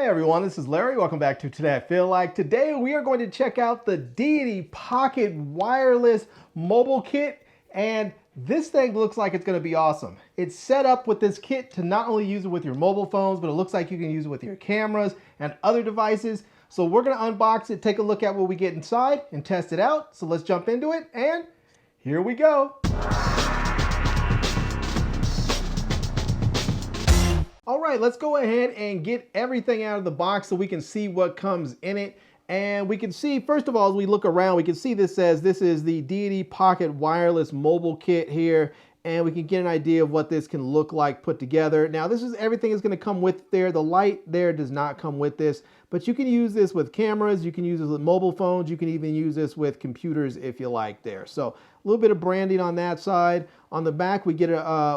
Hi everyone, this is Larry. Welcome back to Today I Feel Like. Today we are going to check out the Deity Pocket Wireless Mobile Kit, and this thing looks like it's going to be awesome. It's set up with this kit to not only use it with your mobile phones, but it looks like you can use it with your cameras and other devices. So we're going to unbox it, take a look at what we get inside, and test it out. So let's jump into it, and here we go. All right, let's go ahead and get everything out of the box so we can see what comes in it. And we can see, first of all, as we look around, we can see this says this is the Deity Pocket Wireless Mobile Kit here. And we can get an idea of what this can look like put together. Now, this is everything is going to come with there. The light there does not come with this, but you can use this with cameras. You can use this with mobile phones. You can even use this with computers if you like there. So a little bit of branding on that side. On the back, we get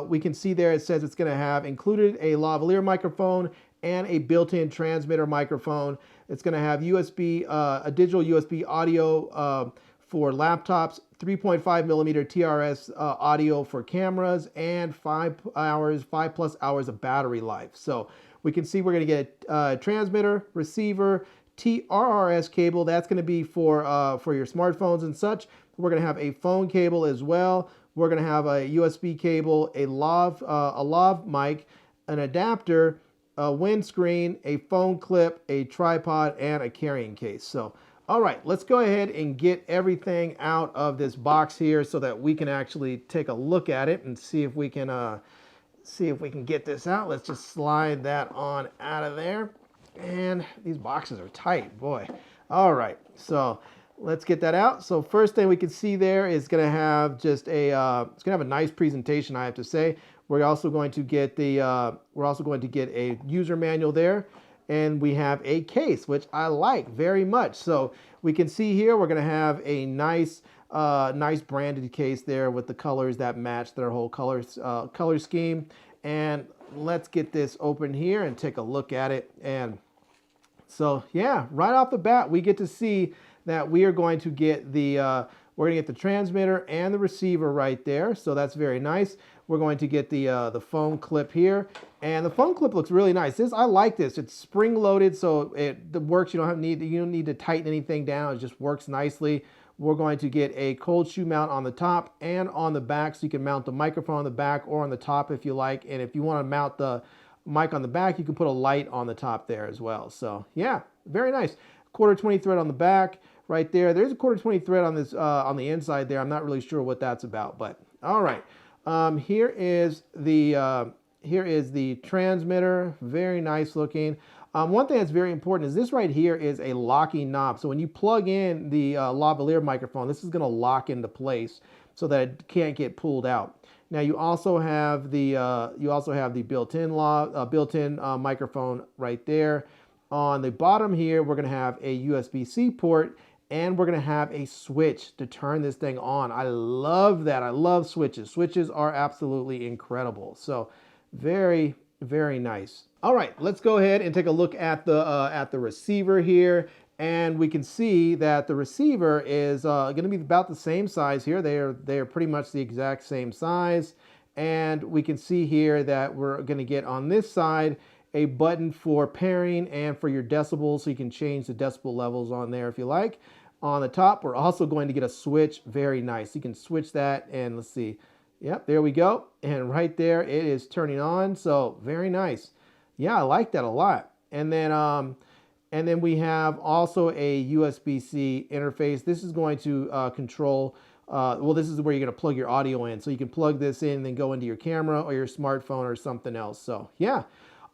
we can see there it says it's going to have included a lavalier microphone and a built-in transmitter microphone. It's going to have a digital USB audio for laptops, 3.5 millimeter TRS audio for cameras, and 5+ hours of battery life. So we can see we're going to get a transmitter, receiver, TRRS cable. That's going to be for your smartphones and such. We're going to have a phone cable as well. We're going to have a USB cable, a lav mic, an adapter, a windscreen, a phone clip, a tripod, and a carrying case. So, all right, let's go ahead and get everything out of this box here so that we can actually take a look at it and see if we can get this out. Let's just slide that on out of there. And these boxes are tight, boy. All right, so let's get that out. So first thing we can see there is going to have just it's going to have a nice presentation, I have to say. We're also going to get a user manual there, and we have a case, which I like very much. So we can see here we're going to have a nice branded case there with the colors that match their whole color scheme. And let's get this open here and take a look at it. And so yeah, right off the bat, we get to see that we are going to get the transmitter and the receiver right there. So that's very nice. We're going to get the phone clip here, and the phone clip looks really nice. I like this. It's spring loaded, so it works. You don't need to tighten anything down. It just works nicely. We're going to get a cold shoe mount on the top and on the back, so you can mount the microphone on the back or on the top if you like. And if you want to mount the mic on the back, you can put a light on the top there as well. So yeah, very nice. 1/4 thread on the back right there. There's a 1/4 thread on this on the inside there. I'm not really sure what that's about, but all right. Here is the transmitter. Very nice looking. One thing that's very important is this right here is a locking knob. So when you plug in the lavalier microphone, this is going to lock into place so that it can't get pulled out. Now you also have the built-in microphone right there. On the bottom here, we're going to have a USB-C port, and we're going to have a switch to turn this thing on. I love that. I love switches. Switches are absolutely incredible. So very, very nice. All right, let's go ahead and take a look at the receiver here. And we can see that the receiver is going to be about the same size here. They are pretty much the exact same size. And we can see here that we're going to get on this side a button for pairing and for your decibels, so you can change the decibel levels on there if you like. On the top, we're also going to get a switch. Very nice. You can switch that, and let's see. Yep, there we go. And right there, it is turning on. So very nice. Yeah, I like that a lot. And then we have also a USB-C interface. This is going to control. Well, this is where you're going to plug your audio in. So you can plug this in and then go into your camera or your smartphone or something else. So yeah.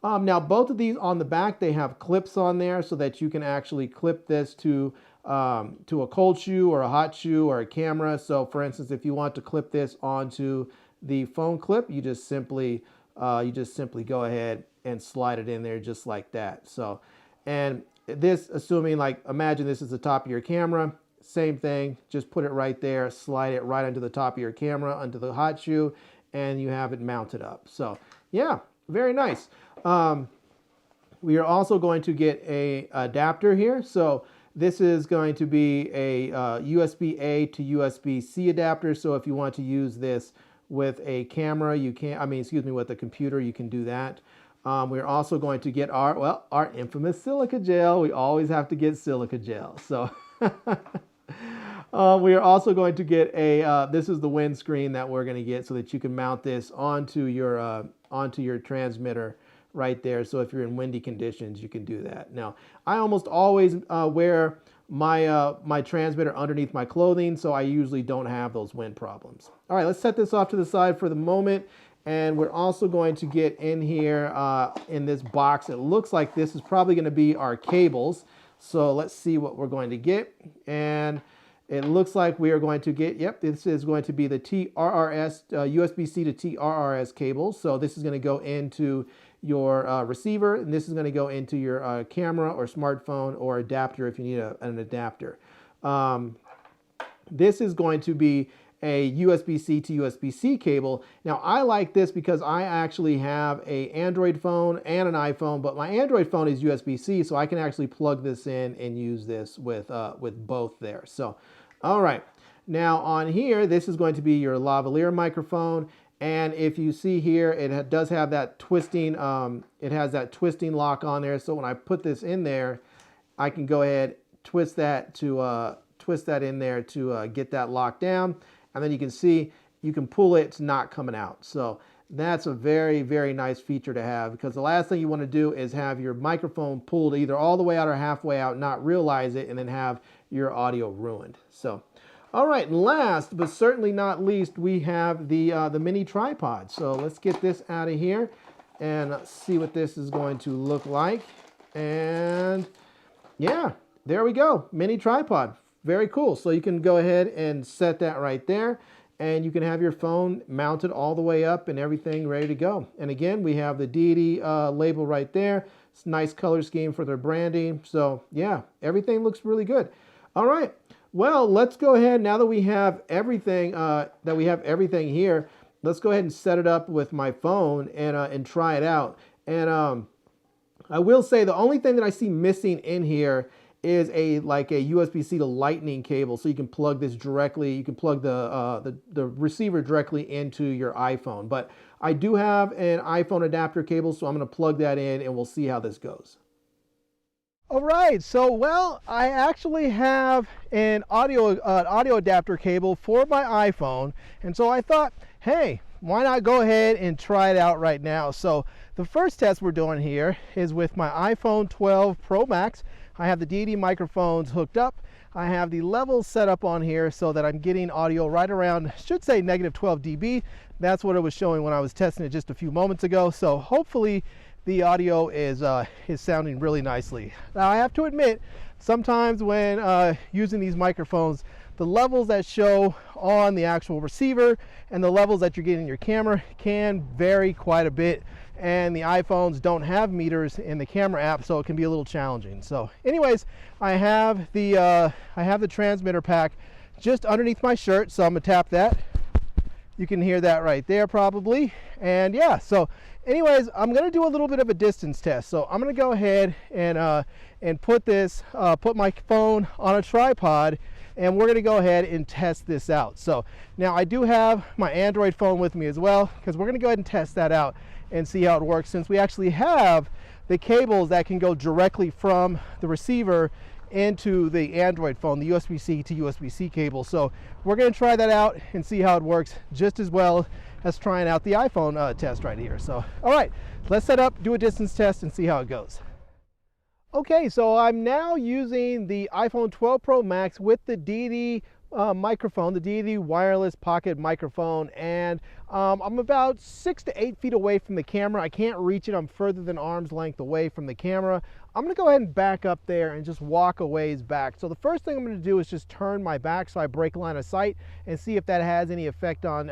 Now, both of these on the back, they have clips on there so that you can actually clip this to a cold shoe or a hot shoe or a camera. So for instance, if you want to clip this onto the phone clip, you just simply go ahead and slide it in there just like that. So, and this, assuming, like, imagine this is the top of your camera, same thing, just put it right there, slide it right onto the top of your camera, onto the hot shoe, and you have it mounted up. So yeah, very nice. We are also going to get a adapter here. So this is going to be a USB-A to USB-C adapter. So if you want to use this with a camera, you can, with a computer, you can do that. We're also going to get our infamous silica gel. We always have to get silica gel. So we are also going to get this is the windscreen that we're going to get so that you can mount this onto your transmitter right there. So if you're in windy conditions, you can do that. Now, I almost always wear my transmitter underneath my clothing, so I usually don't have those wind problems. All right, let's set this off to the side for the moment. And we're also going to get in here in this box. It looks like this is probably going to be our cables. So let's see what we're going to get. And it looks like we are going to get, yep, this is going to be the TRRS, USB-C to TRRS cable. So this is going to go into your receiver, and this is going to go into your camera or smartphone or adapter if you need an adapter. This is going to be a USB-C to USB-C cable. Now I like this because I actually have an Android phone and an iPhone, but my Android phone is USB-C, so I can actually plug this in and use this with both there. So, all right. Now on here, this is going to be your lavalier microphone, and if you see here, it does have that twisting. It has that twisting lock on there. So when I put this in there, I can go ahead twist that in there to get that locked down. And then you can see, you can pull it, it's not coming out. So that's a very, very nice feature to have, because the last thing you want to do is have your microphone pulled either all the way out or halfway out, not realize it, and then have your audio ruined. So, all right, and last but certainly not least, we have the mini tripod. So let's get this out of here and see what this is going to look like. And yeah, there we go, mini tripod. Very cool. So you can go ahead and set that right there, and you can have your phone mounted all the way up and everything ready to go. And again, we have the Deity label right there. It's a nice color scheme for their branding. So yeah, everything looks really good. All right. Well, let's go ahead, now that we have everything here, let's go ahead and set it up with my phone and try it out. And I will say the only thing that I see missing in here is like a USB-C to Lightning cable, so you can plug this directly. You can plug the receiver directly into your iPhone. But I do have an iPhone adapter cable, so I'm going to plug that in, and we'll see how this goes. All right, so well, I actually have an audio adapter cable for my iPhone, and so I thought, hey, why not go ahead and try it out right now? So the first test we're doing here is with my iPhone 12 Pro Max. I have the Deity microphones hooked up. I have the levels set up on here so that I'm getting audio right around, should say -12 dB. That's what it was showing when I was testing it just a few moments ago. So hopefully the audio is sounding really nicely. Now I have to admit, sometimes when using these microphones, the levels that show on the actual receiver and the levels that you're getting in your camera can vary quite a bit. And the iPhones don't have meters in the camera app, so it can be a little challenging. So anyways, I have the transmitter pack just underneath my shirt, so I'm gonna tap that. You can hear that right there probably. And yeah, so anyways, I'm gonna do a little bit of a distance test. So I'm gonna go ahead and put my phone on a tripod, and we're gonna go ahead and test this out. So now I do have my Android phone with me as well, because we're gonna go ahead and test that out and see how it works, since we actually have the cables that can go directly from the receiver into the Android phone, the USB-C to USB-C cable. So we're going to try that out and see how it works, just as well as trying out the iPhone test right here. So all right, let's set up, do a distance test, and see how it goes. Okay, so I'm now using the iPhone 12 Pro Max with the Deity microphone, the Deity wireless pocket microphone, and I'm about 6 to 8 feet away from the camera. I can't reach it. I'm further than arm's length away from the camera. I'm gonna go ahead and back up there and just walk a ways back. So the first thing I'm gonna do is just turn my back so I break line of sight and see if that has any effect on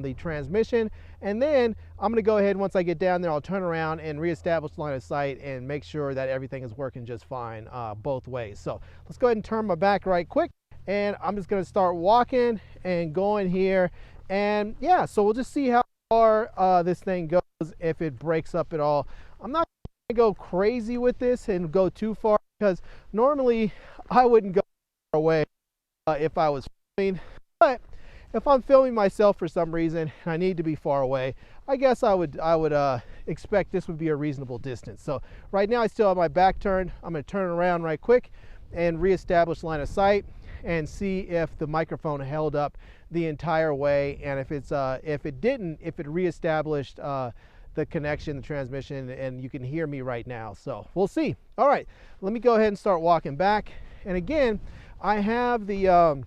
the transmission. And then I'm gonna go ahead, once I get down there, I'll turn around and reestablish line of sight and make sure that everything is working just fine both ways. So let's go ahead and turn my back right quick. And I'm just going to start walking and going here. And yeah, so we'll just see how far this thing goes, if it breaks up at all. I'm not going to go crazy with this and go too far, because normally I wouldn't go far away if I was filming. But if I'm filming myself for some reason and I need to be far away, I guess I would expect this would be a reasonable distance. So right now I still have my back turned. I'm going to turn around right quick and reestablish line of sight and see if the microphone held up the entire way, and if it didn't, if it reestablished the connection, the transmission, and you can hear me right now. So we'll see. All right, let me go ahead and start walking back. And again, I have the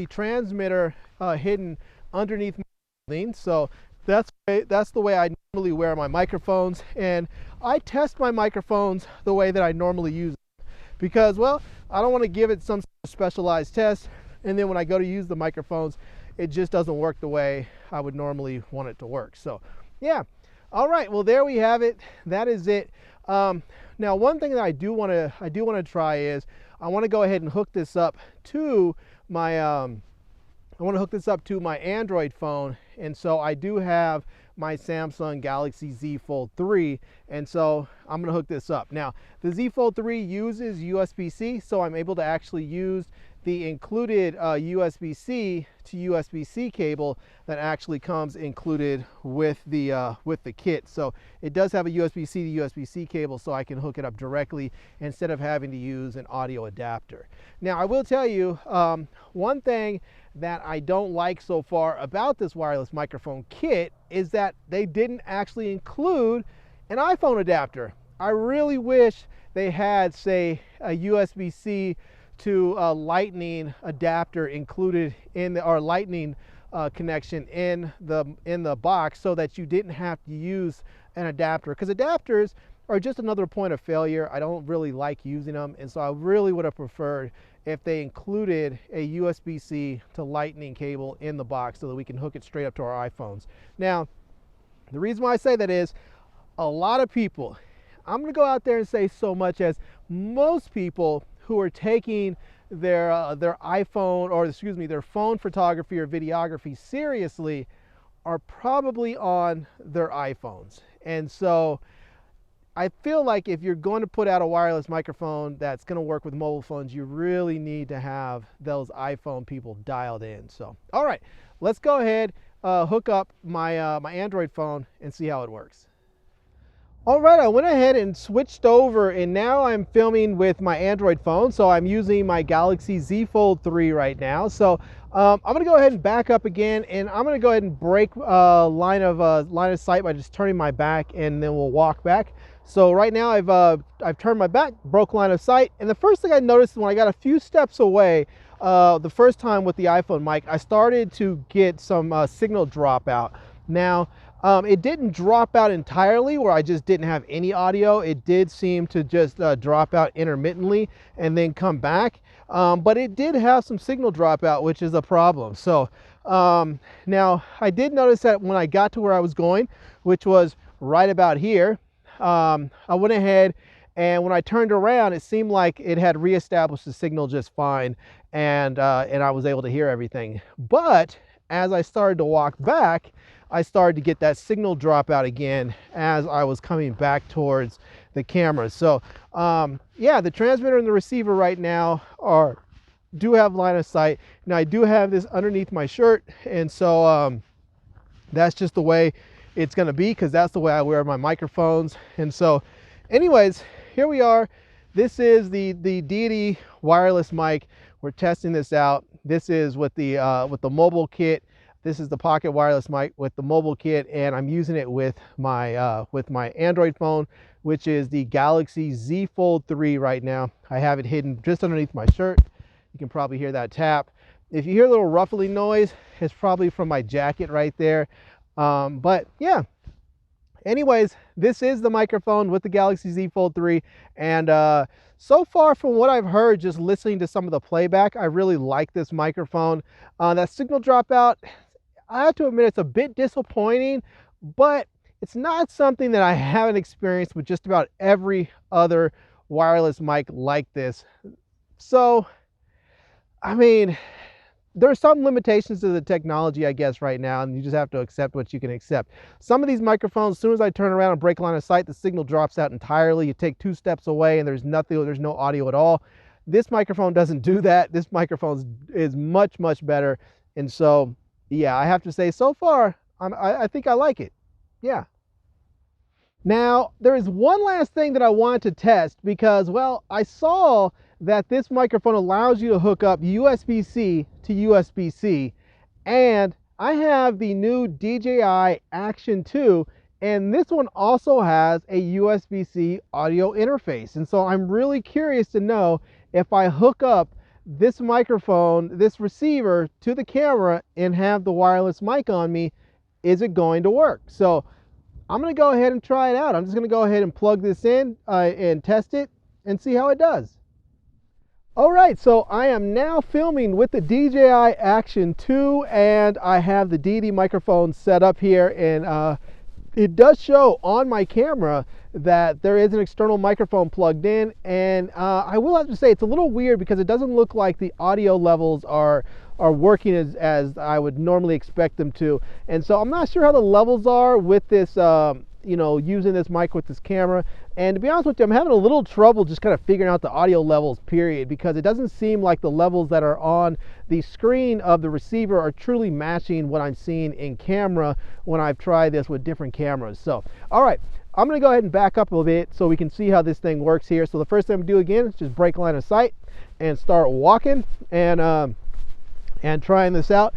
transmitter hidden underneath my building. So that's the way I normally wear my microphones, and I test my microphones the way that I normally use them, because, well, I don't want to give it some specialized test, and then when I go to use the microphones, it just doesn't work the way I would normally want it to work. So yeah, all right, well, there we have it. That is it. Now, one thing that I do want to try is I want to go ahead and hook this up to my Android phone, and so I do have my Samsung Galaxy Z Fold 3, and so I'm going to hook this up. Now, the Z Fold 3 uses USB-C, so I'm able to actually use the included USB-C to USB-C cable that actually comes included with the kit. So it does have a USB-C to USB-C cable, so I can hook it up directly instead of having to use an audio adapter. Now, I will tell you one thing that I don't like so far about this wireless microphone kit is that they didn't actually include an iPhone adapter. I really wish they had, say, a USB-C to a Lightning adapter included in the, or Lightning connection in the box, so that you didn't have to use an adapter, because adapters are just another point of failure. I don't really like using them, and so I really would have preferred if they included a USB-C to Lightning cable in the box so that we can hook it straight up to our iPhones. Now, the reason why I say that is a lot of people, I'm going to go out there and say so much as most people who are taking their iPhone, or excuse me, their phone photography or videography seriously are probably on their iPhones. And so I feel like if you're going to put out a wireless microphone that's going to work with mobile phones, you really need to have those iPhone people dialed in. So, all right, let's go ahead, hook up my my Android phone and see how it works. All right, I went ahead and switched over, and now I'm filming with my Android phone. So I'm using my Galaxy Z Fold 3 right now. So I'm going to go ahead and back up again, and I'm going to go ahead and break line of sight by just turning my back, and then we'll walk back. So right now I've turned my back, broke line of sight, and the first thing I noticed when I got a few steps away, the first time with the iPhone mic, I started to get some signal dropout. Now, it didn't drop out entirely where I just didn't have any audio. It did seem to just drop out intermittently and then come back. But it did have some signal dropout, which is a problem. So now I did notice that when I got to where I was going, which was right about here, I went ahead, and when I turned around, it seemed like it had reestablished the signal just fine, and I was able to hear everything. But as I started to walk back, I started to get that signal dropout again as I was coming back towards the camera. So yeah, the transmitter and the receiver right now do have line of sight. Now I do have this underneath my shirt, and so that's just the way it's going to be, because that's the way I wear my microphones. And so anyways, here we are. This is the Deity wireless mic. We're testing this out. This is with the mobile kit. This is the pocket wireless mic with the mobile kit, and I'm using it with my Android phone, which is the Galaxy Z Fold 3 right now. I have it hidden just underneath my shirt. You can probably hear that tap. If you hear a little ruffling noise, it's probably from my jacket right there. But yeah, anyways, this is the microphone with the Galaxy Z Fold 3, and so far from what I've heard, just listening to some of the playback, I really like this microphone. That signal dropout, I have to admit, it's a bit disappointing, but it's not something that I haven't experienced with just about every other wireless mic like this. So, I mean, there are some limitations to the technology, I guess, right now, and you just have to accept what you can accept. Some of these microphones, as soon as I turn around and break line of sight, the signal drops out entirely. You take 2 steps away and there's no audio at all. This microphone doesn't do that. This microphone is much, much better. And so, yeah, I have to say, so far, I think I like it. Yeah. Now, there is one last thing that I wanted to test because, well, I saw that this microphone allows you to hook up USB-C to USB-C, and I have the new DJI Action 2, and this one also has a USB-C audio interface. And so I'm really curious to know if I hook up this microphone, this receiver to the camera and have the wireless mic on me, is it going to work? So I'm going to go ahead and try it out. I'm just going to go ahead and plug this in and test it and see how it does. All right, so I am now filming with the DJI Action 2, and I have the Deity microphone set up here, and it does show on my camera that there is an external microphone plugged in, and I will have to say it's a little weird because it doesn't look like the audio levels are working as I would normally expect them to. And so I'm not sure how the levels are with this, you know, using this mic with this camera. And to be honest with you, I'm having a little trouble just kind of figuring out the audio levels, period, because it doesn't seem like the levels that are on the screen of the receiver are truly matching what I'm seeing in camera when I've tried this with different cameras. So, all right, I'm gonna go ahead and back up a little bit so we can see how this thing works here. So the first thing I'm gonna do again is just break line of sight and start walking and trying this out.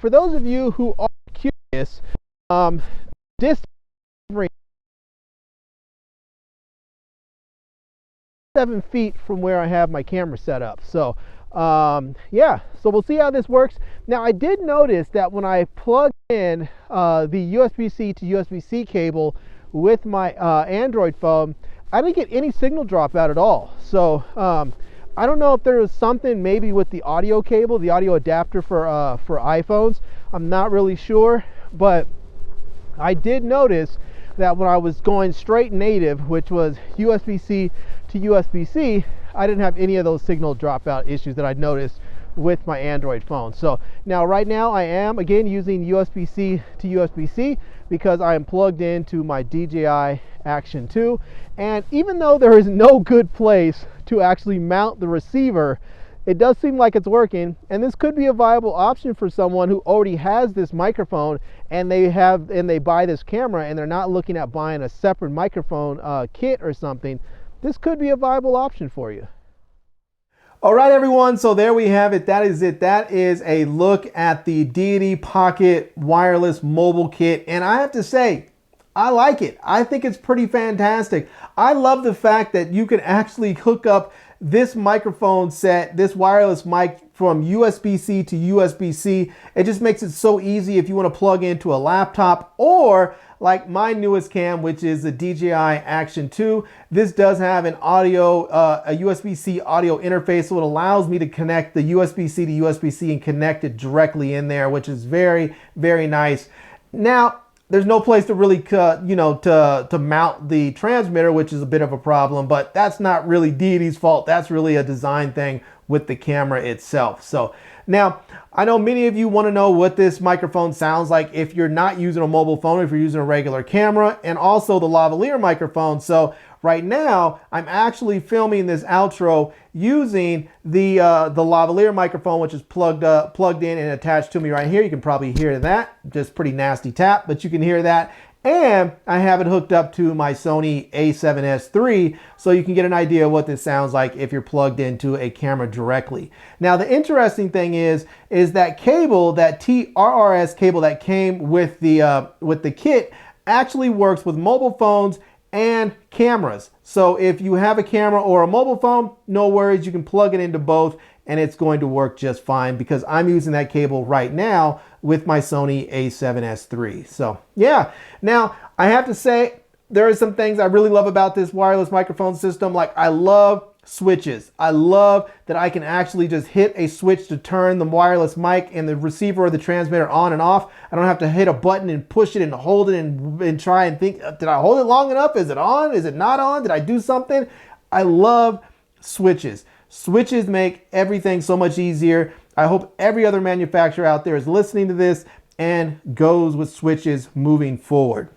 For those of you who are curious, distance 7 feet from where I have my camera set up. So yeah, so we'll see how this works. Now, I did notice that when I plugged in the USB-C to USB-C cable with my Android phone, I didn't get any signal dropout at all. So I don't know if there was something maybe with the audio cable, the audio adapter for iPhones. I'm not really sure, but I did notice that when I was going straight native, which was USB-C to USB-C, I didn't have any of those signal dropout issues that I noticed with my Android phone. So now right now I am again using USB-C to USB-C because I am plugged into my DJI Action 2, and even though there is no good place to actually mount the receiver, it does seem like it's working, and this could be a viable option for someone who already has this microphone and they buy this camera and they're not looking at buying a separate microphone kit or something. This could be a viable option for you. All right, everyone, so there we have it. That is it. That is a look at the Deity Pocket Wireless Mobile Kit, and I have to say, I like it. I think it's pretty fantastic. I love the fact that you can actually hook up this microphone set, this wireless mic, from USB-C to USB-C. It just makes it so easy if you want to plug into a laptop, or like my newest cam, which is the DJI Action 2. This does have an audio, a USB-C audio interface, so it allows me to connect the USB-C to USB-C and connect it directly in there, which is very, very nice. Now, there's no place to really, you know, to mount the transmitter, which is a bit of a problem, but that's not really Deity's fault. That's really a design thing with the camera itself. So now, I know many of you want to know what this microphone sounds like if you're not using a mobile phone, if you're using a regular camera, and also the lavalier microphone. So right now, I'm actually filming this outro using the lavalier microphone, which is plugged in and attached to me right here. You can probably hear that, just pretty nasty tap, but you can hear that. And I have it hooked up to my Sony a7S III, so you can get an idea of what this sounds like if you're plugged into a camera directly. Now, the interesting thing is that cable, that TRRS cable that came with the kit, actually works with mobile phones and cameras. So if you have a camera or a mobile phone, no worries, you can plug it into both and it's going to work just fine, because I'm using that cable right now with my Sony a7S III. So yeah, now I have to say there are some things I really love about this wireless microphone system. Like, I love switches. I love that I can actually just hit a switch to turn the wireless mic and the receiver or the transmitter on and off. I don't have to hit a button and push it and hold it and try and think, did I hold it long enough? Is it on? Is it not on? Did I do something? I love switches. Switches make everything so much easier. I hope every other manufacturer out there is listening to this and goes with switches moving forward.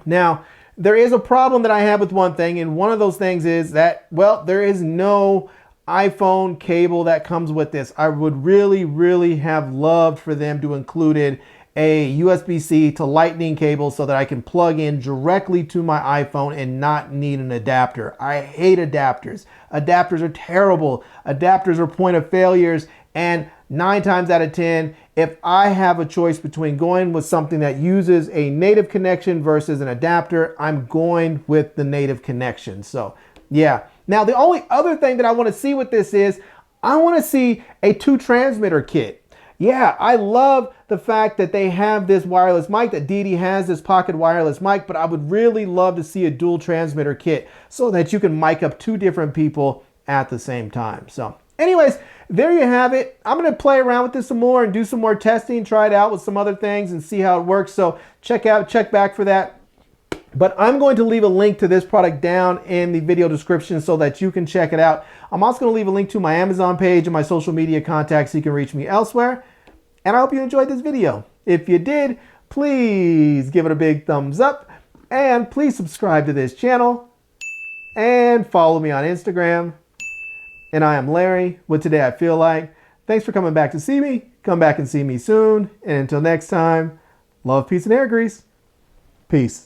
Now, there is a problem that I have with one thing, and one of those things is that, well, there is no iPhone cable that comes with this. I would really, really have loved for them to included a USB-C to lightning cable so that I can plug in directly to my iPhone and not need an adapter. I hate adapters. Adapters are terrible. Adapters are point of failures, and 9 times out of 10, if I have a choice between going with something that uses a native connection versus an adapter, I'm going with the native connection. So yeah. Now the only other thing that I want to see with this is I want to see a 2 transmitter kit. Yeah, I love the fact that they have this wireless mic, that Deity has this pocket wireless mic, but I would really love to see a dual transmitter kit so that you can mic up 2 different people at the same time. So anyways, there you have it. I'm going to play around with this some more and do some more testing, try it out with some other things and see how it works. So check back for that. But I'm going to leave a link to this product down in the video description so that you can check it out. I'm also going to leave a link to my Amazon page and my social media contacts so you can reach me elsewhere. And I hope you enjoyed this video. If you did, please give it a big thumbs up and please subscribe to this channel and follow me on Instagram. And I am Larry with Today I Feel Like. Thanks for coming back to see me. Come back and see me soon. And until next time, love, peace, and air grease. Peace.